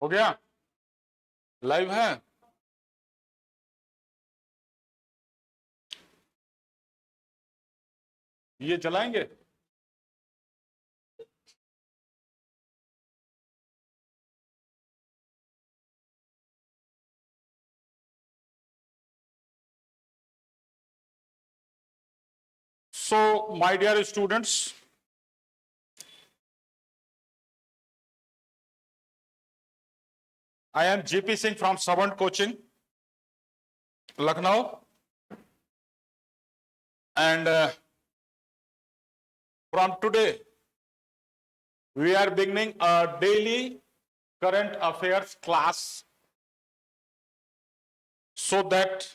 हो गया? लाइव है? ये चलाएंगे? So, my dear students, I am GP Singh from Savant Coaching, Lucknow, and from today, we are beginning a daily current affairs class so that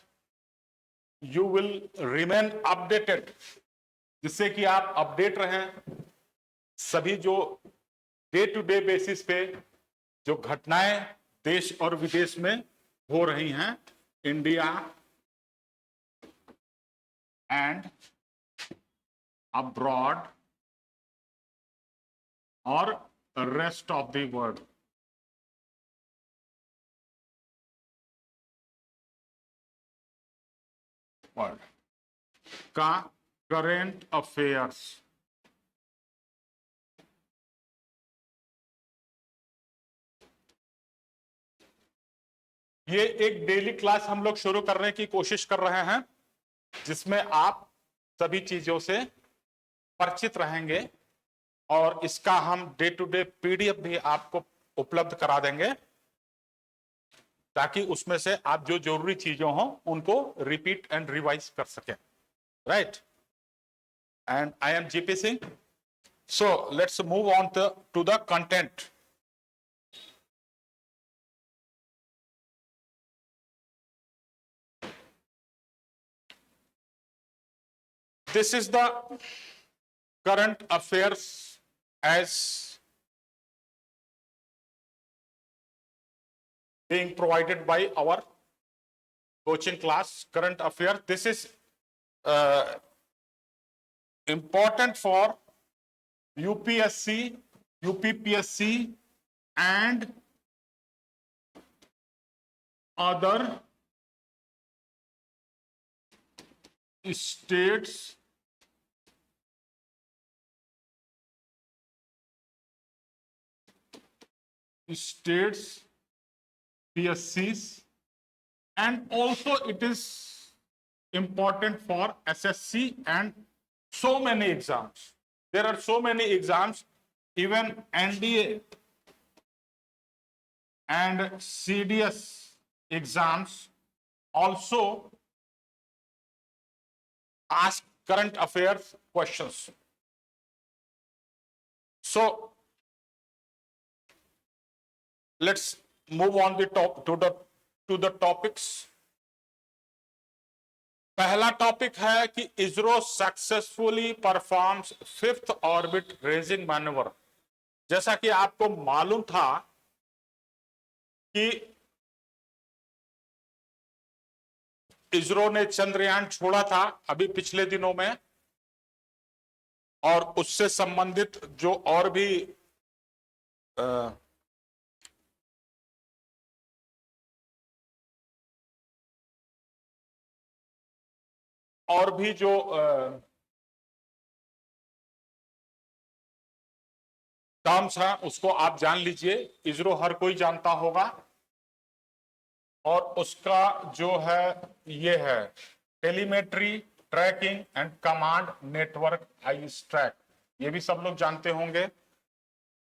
you will remain updated, जिससे कि आप update रहें सभी जो day to day basis पे जो घटनाएं देश और विदेश में हो रही हैं, इंडिया एंड अब्रॉड और रेस्ट ऑफ द वर्ल्ड। का करेंट अफेयर्स ये एक डेली क्लास हम लोग शुरू करने की कोशिश कर रहे हैं, जिसमें आप सभी चीजों से परिचित रहेंगे और इसका हम डे टू डे पीडीएफ भी आपको उपलब्ध करा देंगे, ताकि उसमें से आप जो जरूरी चीजें हों उनको रिपीट एंड रिवाइज कर सकें। Right? And I am GP Singh. So let's move on to the content. This is the current affairs as being provided by our coaching class, current affairs. This is important for UPSC, UPPSC and other states PSCs, and also it is important for SSC and so many exams. There are so many exams, even NDA and CDS exams also ask current affairs questions. So let's move on to the topics. पहला topic है कि ISRO successfully performs 5th orbit raising manoeuvre. जैसा कि आपको मालूम था कि इसरो ने चंद्रयान छोड़ा था अभी पिछले दिनों में, और उससे संबंधित जो और भी जो टर्म्स हैं उसको आप जान लीजिए। इसरो हर कोई जानता होगा, और उसका जो है ये है telemetry, tracking and command network ISTRAC, ये भी सब लोग जानते होंगे।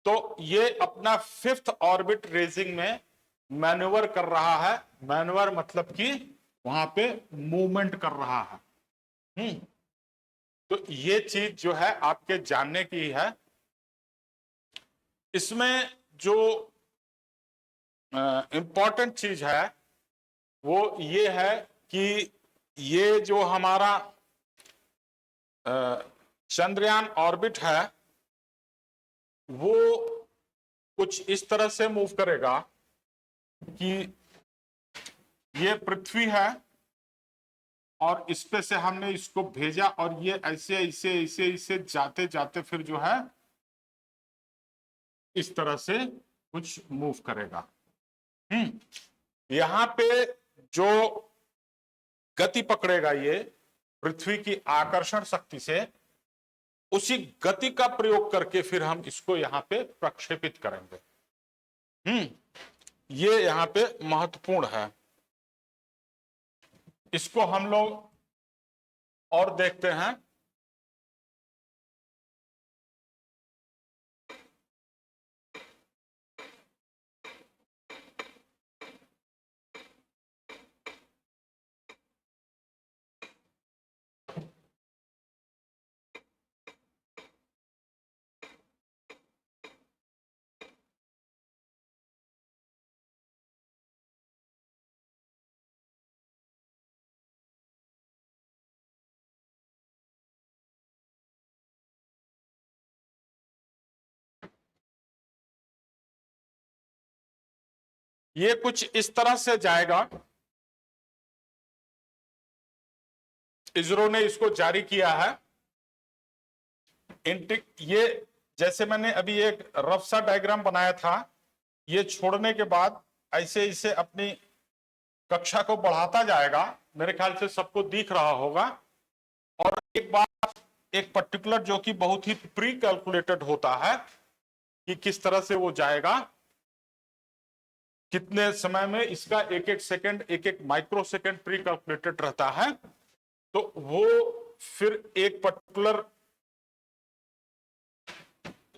तो ये अपना 5th ऑर्बिट रेजिंग में मैन्यूवर कर रहा है। मैन्यूवर मतलब कि वहां पे मूवमेंट कर रहा है। तो ये चीज जो है आपके जानने की है। इसमें जो इंपॉर्टेंट चीज है वो ये है कि ये जो हमारा चंद्रयान ऑर्बिट है वो कुछ इस तरह से मूव करेगा कि ये पृथ्वी है और इस पे से हमने इसको भेजा, और ये ऐसे ऐसे ऐसे ऐसे जाते जाते फिर जो है इस तरह से कुछ मूव करेगा। यहां पे जो गति पकड़ेगा ये पृथ्वी की आकर्षण शक्ति से, उसी गति का प्रयोग करके फिर हम इसको यहां पे प्रक्षेपित करेंगे। ये यहां पे महत्वपूर्ण है। इसको हम लोग और देखते हैं। ये कुछ इस तरह से जाएगा। इसरो ने इसको जारी किया है। ये जैसे मैंने अभी एक रफ सा डायग्राम बनाया था, ये छोड़ने के बाद ऐसे इसे अपनी कक्षा को बढ़ाता जाएगा। मेरे ख्याल से सबको दिख रहा होगा। और एक बार एक पर्टिकुलर जो कि बहुत ही प्री कैलकुलेटेड होता है कि किस तरह से वो जाएगा, कितने समय में, इसका एक एक सेकंड, एक एक माइक्रो सेकंड प्री कैलकुलेटेड रहता है। तो वो फिर एक पर्टिकुलर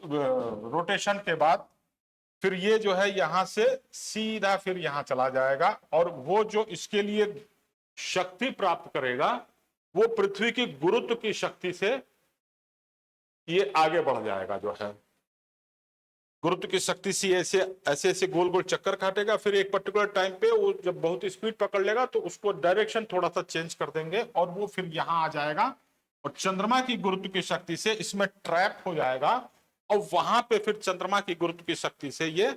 रोटेशन के बाद फिर ये जो है यहां से सीधा फिर यहां चला जाएगा। और वो जो इसके लिए शक्ति प्राप्त करेगा वो पृथ्वी की गुरुत्व की शक्ति से ये आगे बढ़ जाएगा। जो है गुरुत्व की शक्ति से ऐसे ऐसे ऐसे गोल गोल चक्कर काटेगा। फिर एक पर्टिकुलर टाइम पे वो जब बहुत स्पीड पकड़ लेगा तो उसको डायरेक्शन थोड़ा सा चेंज कर देंगे और वो फिर यहां आ जाएगा और चंद्रमा की गुरुत्व की शक्ति से इसमें ट्रैप हो जाएगा। और वहां पे फिर चंद्रमा की गुरुत्व की शक्ति से ये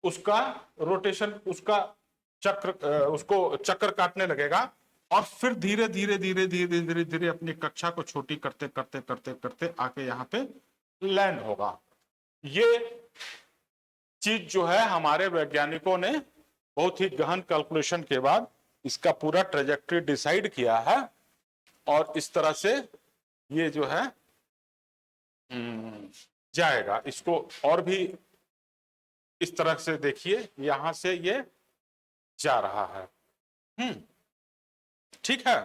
उसका रोटेशन, उसका चक्र, उसको चक्कर काटने लगेगा। और फिर धीरे धीरे धीरे धीरे धीरे धीरे अपनी कक्षा को छोटी करते करते करते करते आके यहां पे लैंड होगा। ये चीज जो है हमारे वैज्ञानिकों ने बहुत ही गहन कैलकुलेशन के बाद इसका पूरा ट्रेजेक्टरी डिसाइड किया है। और इस तरह से ये जो है जाएगा। इसको और भी इस तरह से देखिए, यहां से ये जा रहा है। ठीक है।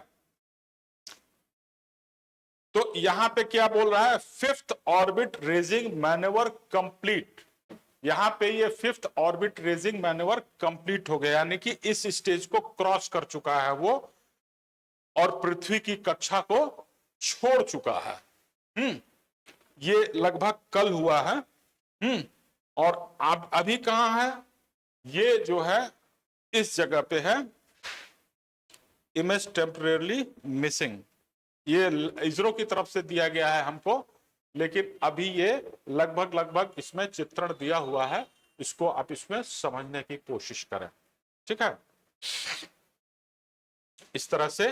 तो यहां पे क्या बोल रहा है, 5th orbit raising manoeuvre complete. यहां पे ये 5th orbit raising manoeuvre complete हो गया, यानी कि इस स्टेज को क्रॉस कर चुका है वो और पृथ्वी की कक्षा को छोड़ चुका है। ये लगभग कल हुआ है। और अब अभी कहां है, ये जो है इस जगह पे है, इमेज टेम्परेरली मिसिंग। ये इसरो की तरफ से दिया गया है हमको, लेकिन अभी ये लगभग लगभग इसमें चित्रण दिया हुआ है। इसको आप इसमें समझने की कोशिश करें। ठीक है। इस तरह से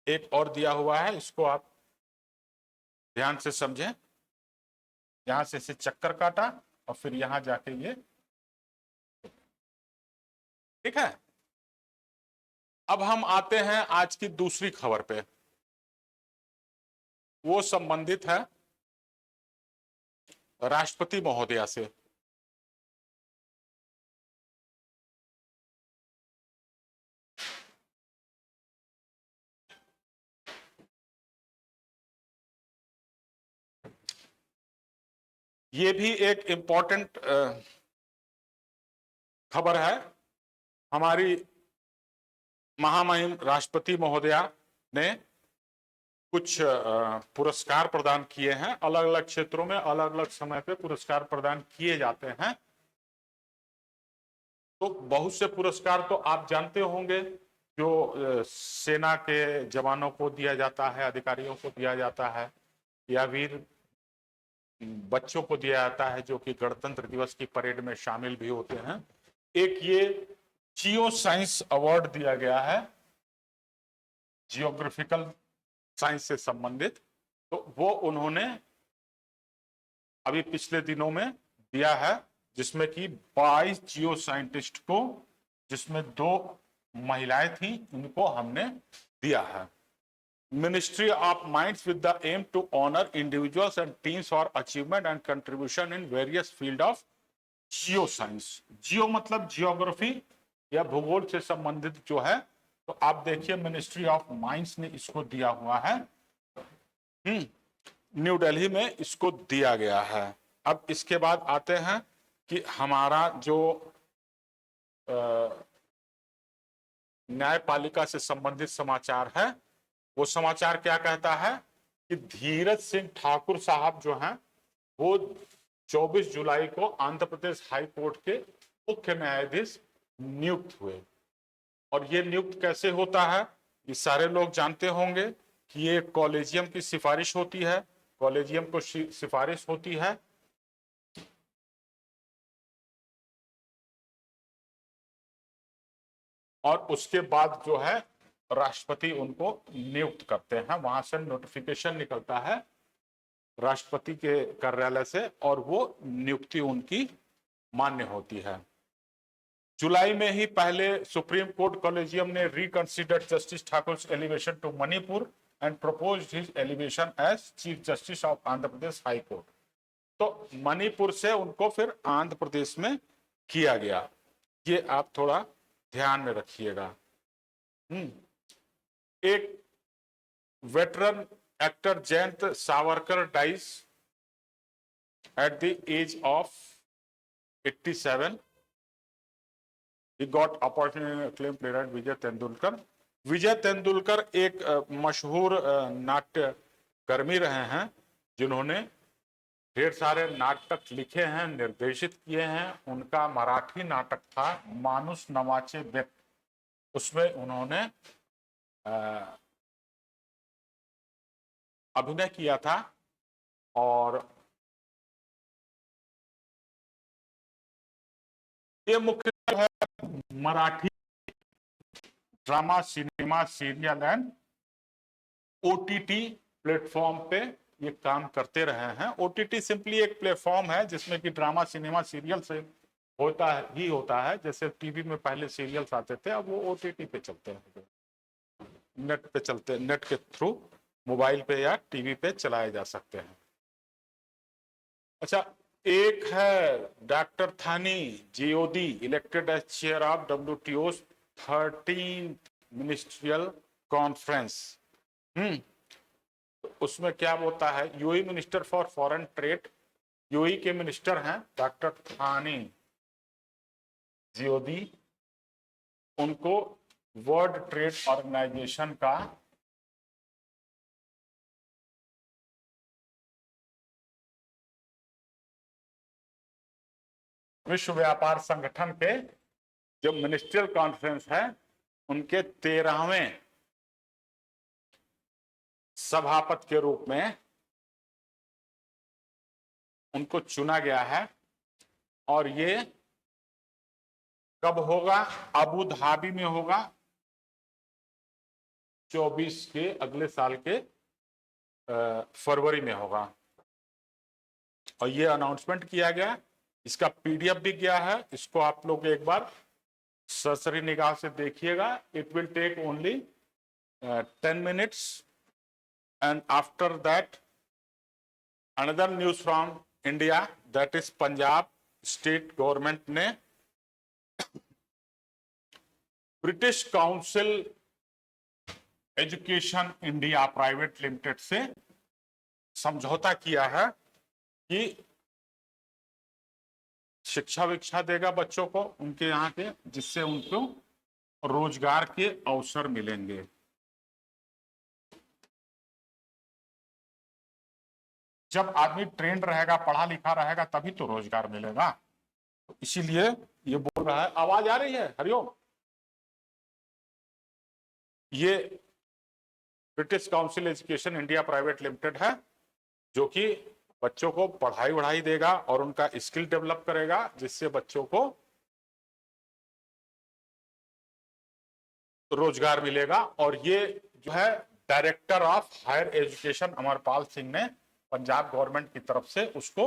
एक और दिया हुआ है, इसको आप ध्यान से समझें। यहां से इसे चक्कर काटा और फिर यहां जाके ये, ठीक है। अब हम आते हैं आज की दूसरी खबर पे। वो संबंधित है राष्ट्रपति महोदया से। ये भी एक इंपॉर्टेंट खबर है। हमारी महामहिम राष्ट्रपति महोदया ने कुछ पुरस्कार प्रदान किए हैं। अलग अलग क्षेत्रों में अलग अलग समय पे पुरस्कार प्रदान किए जाते हैं। तो बहुत से पुरस्कार तो आप जानते होंगे, जो सेना के जवानों को दिया जाता है, अधिकारियों को दिया जाता है, या वीर बच्चों को दिया जाता है जो कि गणतंत्र दिवस की परेड में शामिल भी होते हैं। एक ये जियो साइंस अवार्ड दिया गया है, जियोग्राफिकल साइंस से संबंधित। तो वो उन्होंने अभी पिछले दिनों में दिया है। जिसमें कि 22 जियो साइंटिस्ट को, जिसमें 2 महिलाएं थी, उनको हमने दिया है। Ministry of Mines with the aim to honor individuals and teams for achievement and contribution in various field of geoscience। जियो मतलब जियोग्राफी या भूगोल से संबंधित जो है, तो आप देखिए मिनिस्ट्री ऑफ माइंस ने इसको दिया हुआ है। न्यू दिल्ली में इसको दिया गया है। अब इसके बाद आते हैं कि हमारा जो न्यायपालिका से संबंधित समाचार है, वो समाचार क्या कहता है कि धीरज सिंह ठाकुर साहब जो हैं वो 24 जुलाई को आंध्र प्रदेश हाई कोर्ट के मुख्य न्यायाधीश नियुक्त हुए। और ये नियुक्त कैसे होता है, ये सारे लोग जानते होंगे कि ये कॉलेजियम की सिफारिश होती है, कॉलेजियम को सिफारिश होती है और उसके बाद जो है राष्ट्रपति उनको नियुक्त करते हैं। वहां से नोटिफिकेशन निकलता है राष्ट्रपति के कार्यालय से और वो नियुक्ति उनकी मान्य होती है। जुलाई में ही पहले सुप्रीम कोर्ट कॉलेजियम ने reconsidered justice Thakur elevation to Manipur and proposed his elevation as chief justice of Andhra Pradesh high court. तो मणिपुर से उनको फिर आंध्र प्रदेश में किया गया, ये आप थोड़ा ध्यान में रखिएगा। एक veteran actor Jayant Savarkar dies at the age of 87। He got opportunity acclaimed playwright Vijay Tendulkar. Vijay Tendulkar एक मशहूर नाट्य कर्मी रहे हैं जिन्होंने ढेर सारे नाटक लिखे हैं, निर्देशित किए हैं। उनका मराठी नाटक था मानुस नवाचे व्यक्त, उसमें उन्होंने अभिनय किया था और ये मुख्य है Marathi drama, cinema, serial and OTT platform पे ये काम करते रहे हैं। ओटीटी सिंपली एक प्लेटफॉर्म है जिसमें कि ड्रामा, सिनेमा, सीरियल से होता है। जैसे टीवी में पहले सीरियल्स आते थे, अब वो ओटीटी पे चलते हैं, नेट पे चलते, नेट के थ्रू मोबाइल पे या टीवी पे चलाए जा सकते हैं। अच्छा, एक है doctor Thani Zeyoudi elected as chair of WTO 13th ministerial conference. उसमें क्या होता है, UAE minister for foreign trade, UAE के मिनिस्टर हैं डॉक्टर थानी जीओडी, उनको वर्ल्ड ट्रेड ऑर्गेनाइजेशन का विश्व व्यापार संगठन के जो मिनिस्ट्रियल कॉन्फ्रेंस है उनके 13वें सभापति के रूप में उनको चुना गया है। और ये कब होगा, अबू धाबी में होगा 24 के अगले साल के फरवरी में होगा। और ये अनाउंसमेंट किया गया, इसका पीडीएफ भी गया है, इसको आप लोग एक बार सरसरी निगाह से देखिएगा। It will take only 10 minutes and after that another news from India, that is Punjab state government ने British Council Education India Private Limited से समझौता किया है कि शिक्षा विक्षा देगा बच्चों को उनके यहाँ के, जिससे उनको रोजगार के अवसर मिलेंगे। जब आदमी ट्रेंड रहेगा, पढ़ा लिखा रहेगा, तभी तो रोजगार मिलेगा। तो इसीलिए ये बोल रहा है। आवाज आ रही है? हरिओम। ये British Council Education India Private limited है जो कि बच्चों को पढ़ाई वढ़ाई देगा और उनका स्किल डेवलप करेगा, जिससे बच्चों को रोजगार मिलेगा। और ये जो है director of higher education Amarpal Singh ने पंजाब गवर्नमेंट की तरफ से उसको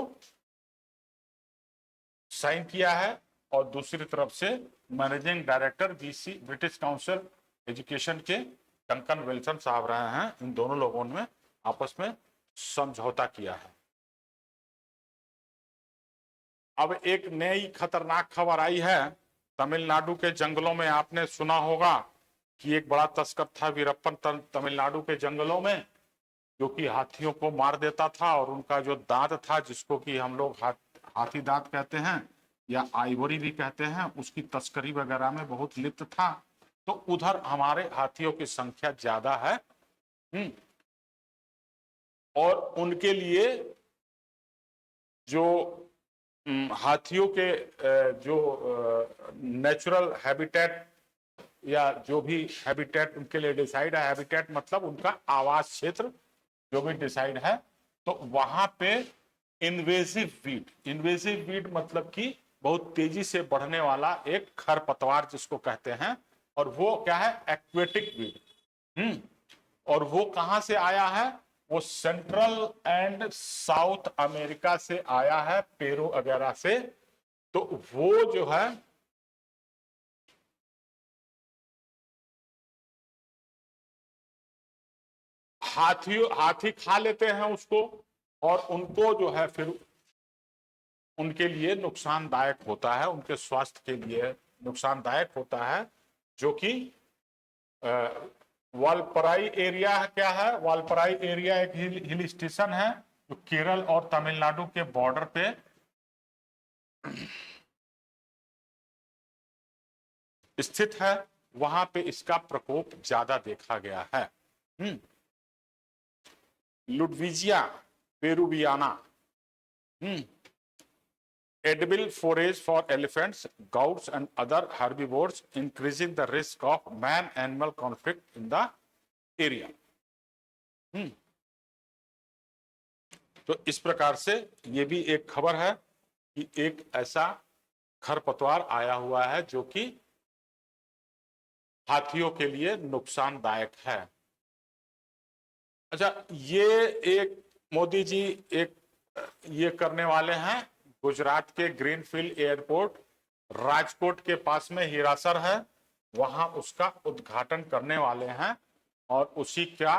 साइन किया है, और दूसरी तरफ से managing director BC British Council education के डंकन विल्सन साहब रहे हैं। इन दोनों लोगों ने आपस में समझौता किया है। अब एक नई खतरनाक खबर आई है। तमिलनाडु के जंगलों में आपने सुना होगा कि एक बड़ा तस्कर था वीरप्पन तमिलनाडु के जंगलों में, जो कि हाथियों को मार देता था, और उनका जो दांत था, जिसको कि हम लोग हाथी दांत कहते हैं या आइवरी भी कहते हैं, उसकी तस्करी वगैरह में बहुत लिप्त था। तो उधर हमारे हाथियों की संख्या ज्यादा है। और उनके लिए जो हाथियों के जो नेचुरल हैबिटेट या जो भी हैबिटेट उनके लिए डिसाइड है, हैबिटेट मतलब उनका आवास क्षेत्र जो भी डिसाइड है, तो वहां पे इन्वेसिव वीड मतलब कि बहुत तेजी से बढ़ने वाला एक खरपतवार जिसको कहते हैं, और वो क्या है, एक्वेटिक वीड। और वो कहां से आया है, वो सेंट्रल एंड साउथ अमेरिका से आया है, पेरू वगैरह से। तो वो जो है हाथी खा लेते हैं उसको, और उनको जो है फिर उनके लिए नुकसानदायक होता है, उनके स्वास्थ्य के लिए नुकसानदायक होता है। जो कि वालपराई एरिया क्या है, वालपराई एरिया एक हिल स्टेशन है जो केरल और तमिलनाडु के बॉर्डर पे स्थित है। वहां पे इसका प्रकोप ज्यादा देखा गया है। लुडविजिया पेरुवियाना, edible forage for elephants, goats and other herbivores, increasing the risk of man-animal conflict in the area. तो इस प्रकार से ये भी एक खबर है कि एक ऐसा खरपतवार आया हुआ है जो कि हाथियों के लिए नुकसानदायक है। अच्छा, ये एक मोदी जी एक ये करने वाले हैं। गुजरात के ग्रीनफील्ड एयरपोर्ट राजकोट के पास में हिरासर है, वहां उसका उद्घाटन करने वाले हैं। और उसी का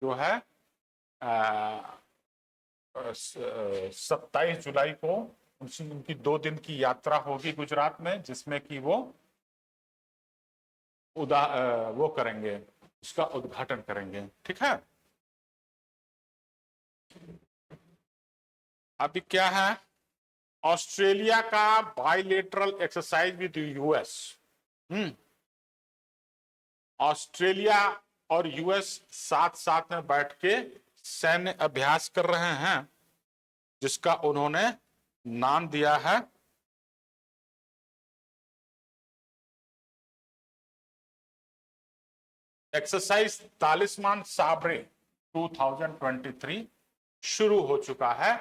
जो है 27 जुलाई को उनकी 2 दिन की यात्रा होगी गुजरात में, जिसमें कि वो करेंगे, उसका उद्घाटन करेंगे। ठीक है, अभी क्या है, ऑस्ट्रेलिया का bilateral exercise with US. Australia और यूएस साथ साथ में बैठ के सैन्य अभ्यास कर रहे हैं, जिसका उन्होंने नाम दिया है एक्सरसाइज तालिस्मान साबरे 2023 शुरू हो चुका है।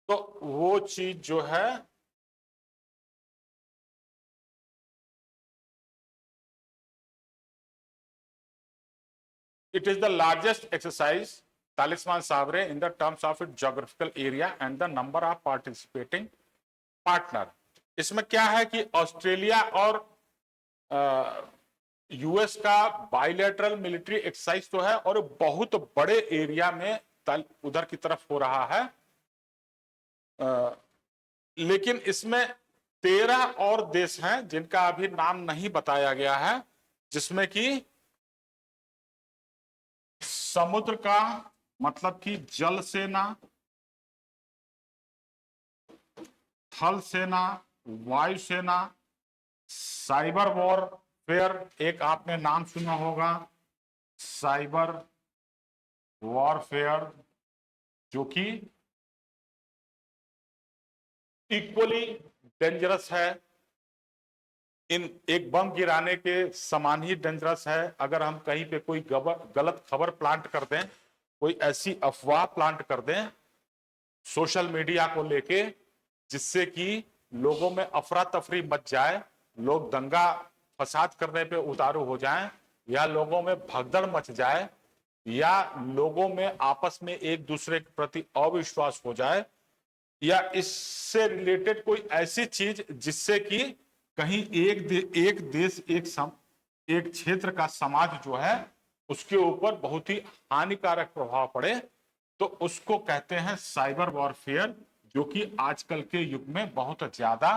तो वो चीज जो है it is the largest exercise Talisman Sabre in the terms of its geographical area and the number of participating partner। इसमें क्या है कि ऑस्ट्रेलिया और यूएस का बाइलेटरल मिलिट्री एक्सरसाइज तो है, और बहुत बड़े एरिया में उधर की तरफ हो रहा है। लेकिन इसमें 13 और देश हैं जिनका अभी नाम नहीं बताया गया है, जिसमें कि समुद्र का मतलब कि जल सेना, थल सेना, वायु सेना, साइबर वॉरफेयर, एक आपने नाम सुना होगा साइबर वॉरफेयर, जो कि इक्वली डेंजरस है, इन एक बम गिराने के समान ही डेंजरस है। अगर हम कहीं पे कोई गलत खबर प्लांट कर दें, कोई ऐसी अफवाह प्लांट कर दें सोशल मीडिया को लेके, जिससे कि लोगों में अफरा तफरी मच जाए, लोग दंगा फसाद करने पे उतारू हो जाएं, या लोगों में भगदड़ मच जाए, या लोगों में आपस में एक दूसरे के प्रति अविश्वास हो जाए, या इससे रिलेटेड कोई ऐसी चीज जिससे कि कहीं एक देश एक क्षेत्र का समाज जो है उसके ऊपर बहुत ही हानिकारक प्रभाव पड़े, तो उसको कहते हैं साइबर वॉरफेयर, जो कि आजकल के युग में बहुत ज्यादा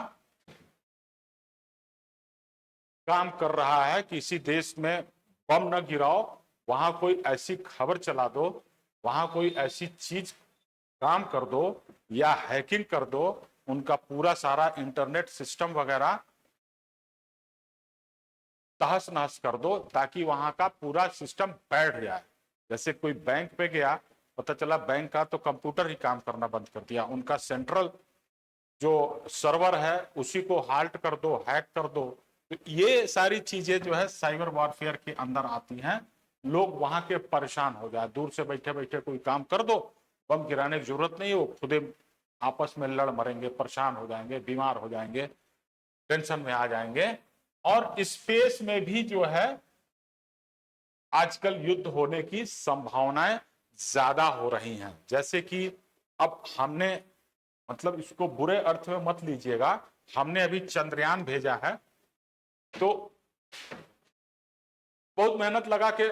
काम कर रहा है। किसी देश में बम न गिराओ, वहां कोई ऐसी खबर चला दो, वहां कोई ऐसी चीज काम कर दो या हैकिंग कर दो, उनका पूरा सारा इंटरनेट सिस्टम वगैरह तहस नहस कर दो, ताकि वहां का पूरा सिस्टम बैठ जाए। जैसे कोई बैंक पे गया, पता चला बैंक का तो कंप्यूटर ही काम करना बंद कर दिया, उनका सेंट्रल जो सर्वर है उसी को हाल्ट कर दो, हैक कर दो। तो ये सारी चीजें जो है साइबर वॉरफेयर के अंदर आती हैं। लोग वहां के परेशान हो जाए, दूर से बैठे बैठे कोई काम कर दो, बम गिराने की जरूरत नहीं है, वो खुदे आपस में लड़ मरेंगे, परेशान हो जाएंगे, बीमार हो जाएंगे, टेंशन में आ जाएंगे। और स्पेस में भी जो है आजकल युद्ध होने की संभावनाएं ज्यादा हो रही हैं। जैसे कि अब हमने, मतलब इसको बुरे अर्थ में मत लीजिएगा, हमने अभी चंद्रयान भेजा है, तो बहुत मेहनत लगा के,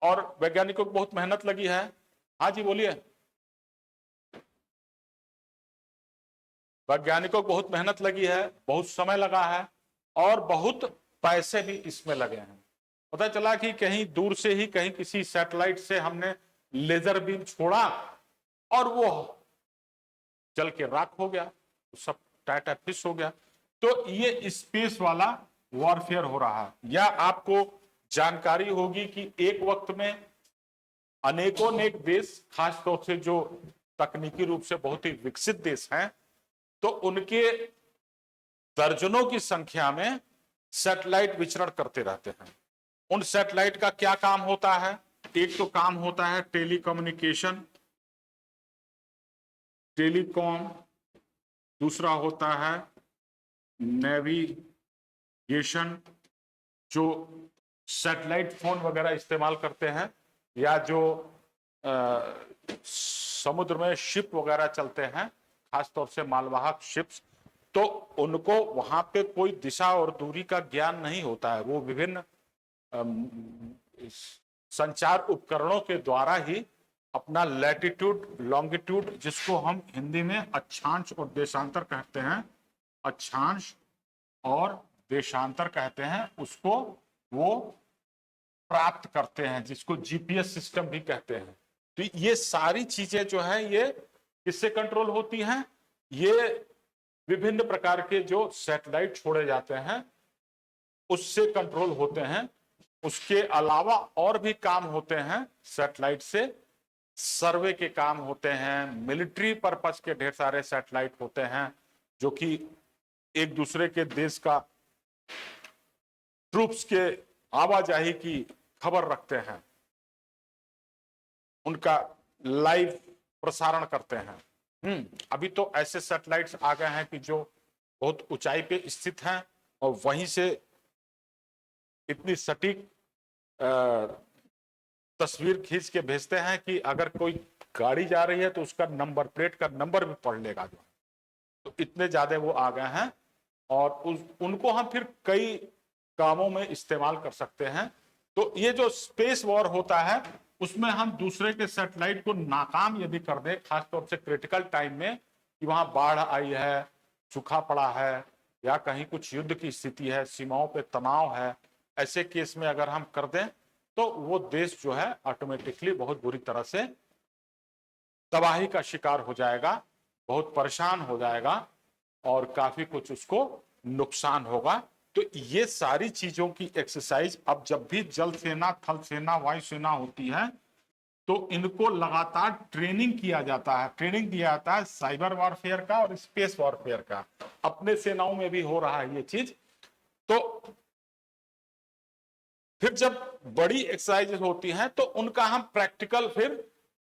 और वैज्ञानिकों को बहुत मेहनत लगी है। हाँ जी बोलिए। वैज्ञानिकों को बहुत मेहनत लगी है, बहुत समय लगा है, और बहुत पैसे भी इसमें लगे हैं। पता चला कि कहीं दूर से ही, कहीं किसी सैटेलाइट से हमने लेजर बीम छोड़ा और वो जल के राख हो गया, सब टाटा फिश हो गया। तो ये स्पेस वाला वॉरफेयर हो रहा है। या आपको जानकारी होगी कि एक वक्त में अनेकों अनेक देश, खासतौर से जो तकनीकी रूप से बहुत ही विकसित देश हैं, तो उनके दर्जनों की संख्या में सैटेलाइट विचरण करते रहते हैं। उन सैटेलाइट का क्या काम होता है? एक तो काम होता है टेलीकम्युनिकेशन, टेलीकॉम, दूसरा होता है नेविगेशन, जो सैटेलाइट फोन वगैरह इस्तेमाल करते हैं, या जो समुद्र में शिप वगैरह चलते हैं, खासतौर से मालवाहक शिप्स, तो उनको वहां पे कोई दिशा और दूरी का ज्ञान नहीं होता है। वो विभिन्न संचार उपकरणों के द्वारा ही अपना लैटिट्यूड, लॉन्गिट्यूड, जिसको हम हिंदी में अक्षांश और देशांतर कहते हैं, अक्षांश और देशांतर कहते हैं, उसको वो प्राप्त करते हैं, जिसको जीपीएस सिस्टम भी कहते हैं। तो ये सारी चीजें जो है ये किससे कंट्रोल होती हैं? ये विभिन्न प्रकार के जो सैटेलाइट छोड़े जाते हैं उससे कंट्रोल होते हैं। उसके अलावा और भी काम होते हैं सैटेलाइट से, सर्वे के काम होते हैं, मिलिट्री पर्पस के ढेर सारे सैटेलाइट होते हैं, जो कि एक दूसरे के देश का ट्रूप्स के आवाजाही की खबर रखते हैं, उनका लाइव प्रसारण करते हैं। अभी तो ऐसे सैटेलाइट्स आ गए हैं कि जो बहुत ऊंचाई पे स्थित हैं और वहीं से इतनी सटीक तस्वीर खींच के भेजते हैं कि अगर कोई गाड़ी जा रही है तो उसका नंबर प्लेट का नंबर भी पढ़ लेगा जो। तो इतने ज्यादा वो आ गए हैं, और उनको हम फिर कई कामों में इस्तेमाल कर सकते हैं। तो ये जो स्पेस वॉर होता है उसमें हम दूसरे के सैटेलाइट को नाकाम यदि कर दें, खासतौर से क्रिटिकल टाइम में, कि वहां बाढ़ आई है, सूखा पड़ा है, या कहीं कुछ युद्ध की स्थिति है, सीमाओं पे तनाव है, ऐसे केस में अगर हम कर दें तो वो देश जो है ऑटोमेटिकली बहुत बुरी तरह से तबाही का शिकार हो जाएगा, बहुत परेशान हो जाएगा, और काफी कुछ उसको नुकसान होगा। तो ये सारी चीजों की एक्सरसाइज अब जब भी जल सेना, थल सेना, वायु सेना होती है तो इनको लगातार ट्रेनिंग किया जाता है, ट्रेनिंग दिया जाता है साइबर वॉरफेयर का और स्पेस वॉरफेयर का। अपने सेनाओं में भी हो रहा है ये चीज। तो फिर जब बड़ी एक्सरसाइज होती हैं तो उनका हम प्रैक्टिकल फिर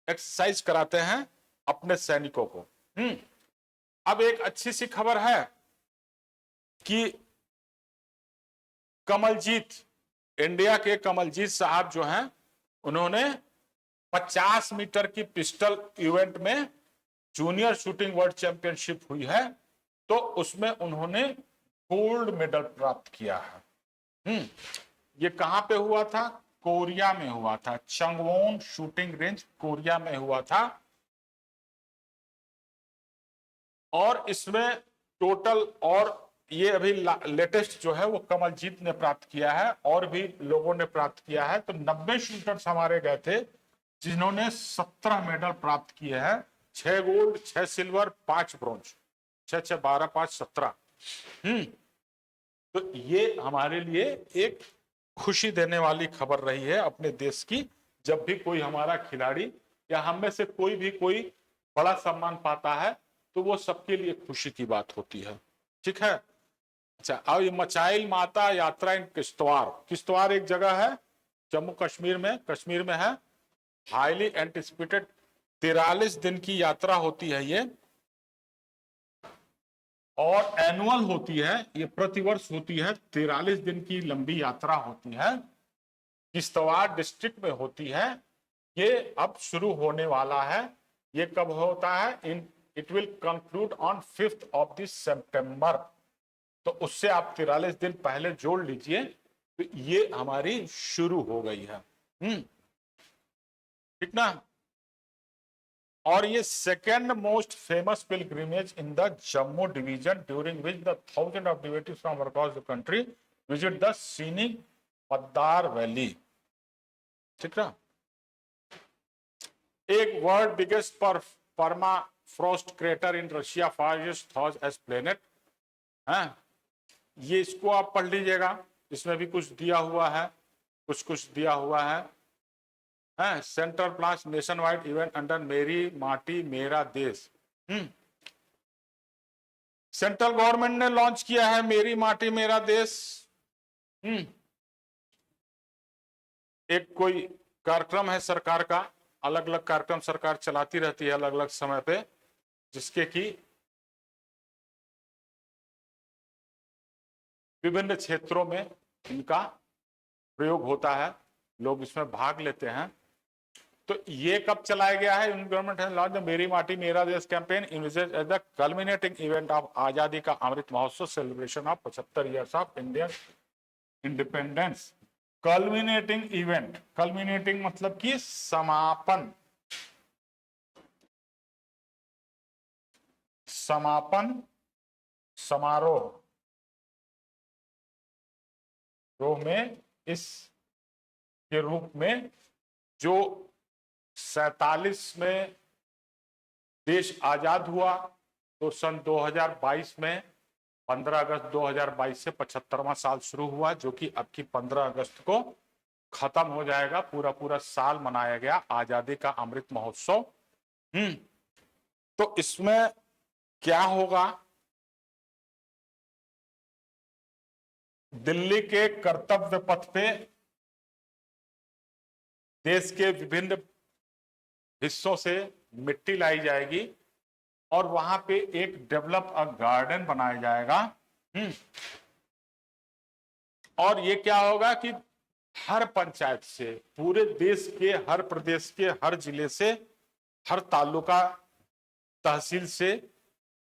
एक्सरसाइज कराते हैं अपने सैनिकों को। अब एक अच्छी सी खबर है कि कमलजीत, इंडिया के कमलजीत साहब जो हैं, उन्होंने 50 मीटर की पिस्टल इवेंट में जूनियर शूटिंग वर्ल्ड चैंपियनशिप हुई है, तो उसमें उन्होंने गोल्ड मेडल प्राप्त किया है। ये कहां पे हुआ था? कोरिया में हुआ था। चंगवोन शूटिंग रेंज कोरिया में हुआ था। और इसमें टोटल, और ये अभी लेटेस्ट जो है वो कमलजीत ने प्राप्त किया है, और भी लोगों ने प्राप्त किया है। तो 90 शूटर्स हमारे गए थे जिन्होंने 17 मेडल प्राप्त किए हैं, 6 गोल्ड, 6 सिल्वर, 5 ब्रॉन्ज, 6 6 12 5 17। तो ये हमारे लिए एक खुशी देने वाली खबर रही है अपने देश की। जब भी कोई हमारा खिलाड़ी या हम में से कोई भी कोई बड़ा सम्मान पाता है तो वो सबके लिए खुशी की बात होती है। ठीक है। अच्छा, अब ये मचाइल माता यात्रा इन किश्तवाड़। किश्तवाड़ एक जगह है जम्मू कश्मीर में है। हाईली एंटिसिपेटेड 43 दिन की यात्रा होती है ये, और एनुअल होती है, ये प्रतिवर्ष होती है। 43 दिन की लंबी यात्रा होती है, किश्तवाड़ डिस्ट्रिक्ट में होती है। ये अब शुरू होने वाला है। ये कब होता है? It will conclude on 5th of September। तो उससे आप 43 दिन पहले जोड़ लीजिए, तो ये हमारी शुरू हो गई है। ठीक ना। और ये second most famous pilgrimage in the Jammu division, during which the thousand of devotees from across the country visit the scenic Paddar valley. ठीक ना। एक world biggest permafrost crater in Russia fast thaws as planet है। ये इसको आप पढ़ लीजिएगा, इसमें भी कुछ दिया हुआ है, कुछ दिया हुआ है। सेंट्रल प्लास नेशन वाइड इवेंट अंडर मेरी माटी मेरा देश। सेंट्रल गवर्नमेंट ने लॉन्च किया है मेरी माटी मेरा देश। एक कोई कार्यक्रम है सरकार का, अलग अलग कार्यक्रम सरकार चलाती रहती है अलग अलग समय पे, जिसके कि विभिन्न क्षेत्रों में इनका प्रयोग होता है, लोग इसमें भाग लेते हैं। तो ये कब चलाया गया है? गवर्नमेंट हैज लॉन्च्ड द मेरी Maati Mera Desh campaign envisaged as the culminating event of Azadi ka Amrit Mahotsav celebration of 75 years of Indian independence. Culminating event, culminating मतलब कि समापन, समापन समारोह में इस के रूप में जो 47 में देश आजाद हुआ, तो सन 2022 में 15 अगस्त 2022 से 75वां साल शुरू हुआ, जो कि अब की 15 अगस्त को खत्म हो जाएगा। पूरा साल मनाया गया आजादी का अमृत महोत्सव। तो इसमें क्या होगा? दिल्ली के कर्तव्य पथ पे देश के विभिन्न हिस्सों से मिट्टी लाई जाएगी और वहां पे एक डेवलप अ गार्डन बनाया जाएगा। और ये क्या होगा कि हर पंचायत से, पूरे देश के हर प्रदेश के हर जिले से, हर तालुका तहसील से,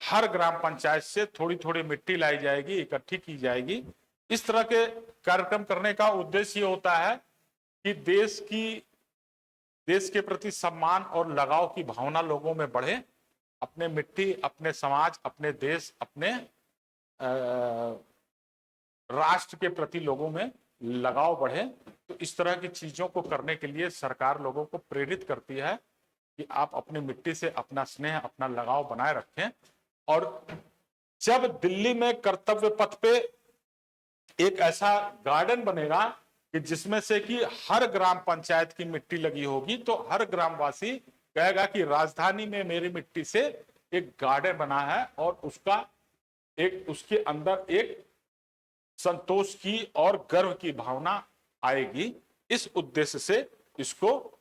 हर ग्राम पंचायत से थोड़ी थोड़ी मिट्टी लाई जाएगी, इकट्ठी की जाएगी। इस तरह के कार्यक्रम करने का उद्देश्य ये होता है कि देश के प्रति सम्मान और लगाव की भावना लोगों में बढ़े, अपने मिट्टी, अपने समाज, अपने देश, अपने राष्ट्र के प्रति लोगों में लगाव बढ़े। तो इस तरह की चीजों को करने के लिए सरकार लोगों को प्रेरित करती है कि आप अपनी मिट्टी से अपना स्नेह, अपना लगाव बनाए रखें। और जब दिल्ली में कर्तव्य पथ पे एक ऐसा गार्डन बनेगा कि जिसमें से कि हर ग्राम पंचायत की मिट्टी लगी होगी, तो हर ग्रामवासी कहेगा कि राजधानी में मेरी मिट्टी से एक गार्डन बना है, और उसके अंदर एक संतोष की और गर्व की भावना आएगी। इस उद्देश्य से इसको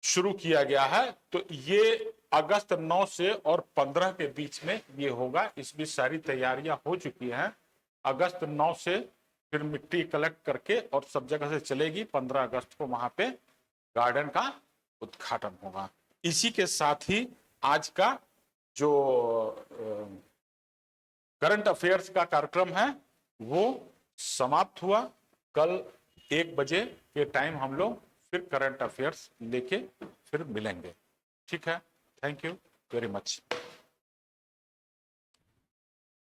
शुरू किया गया है। तो ये अगस्त 9 से और 15 के बीच में ये होगा। इस बीच सारी तैयारियां हो चुकी हैं। अगस्त 9 से फिर मिट्टी कलेक्ट करके और सब जगह से चलेगी। 15 अगस्त को वहां पे गार्डन का उद्घाटन होगा। इसी के साथ ही आज का जो करंट अफेयर्स का कार्यक्रम है वो समाप्त हुआ। कल 1 बजे के टाइम हम लोग फिर करंट अफेयर्स लेके फिर मिलेंगे। ठीक है, थैंक यू वेरी मच।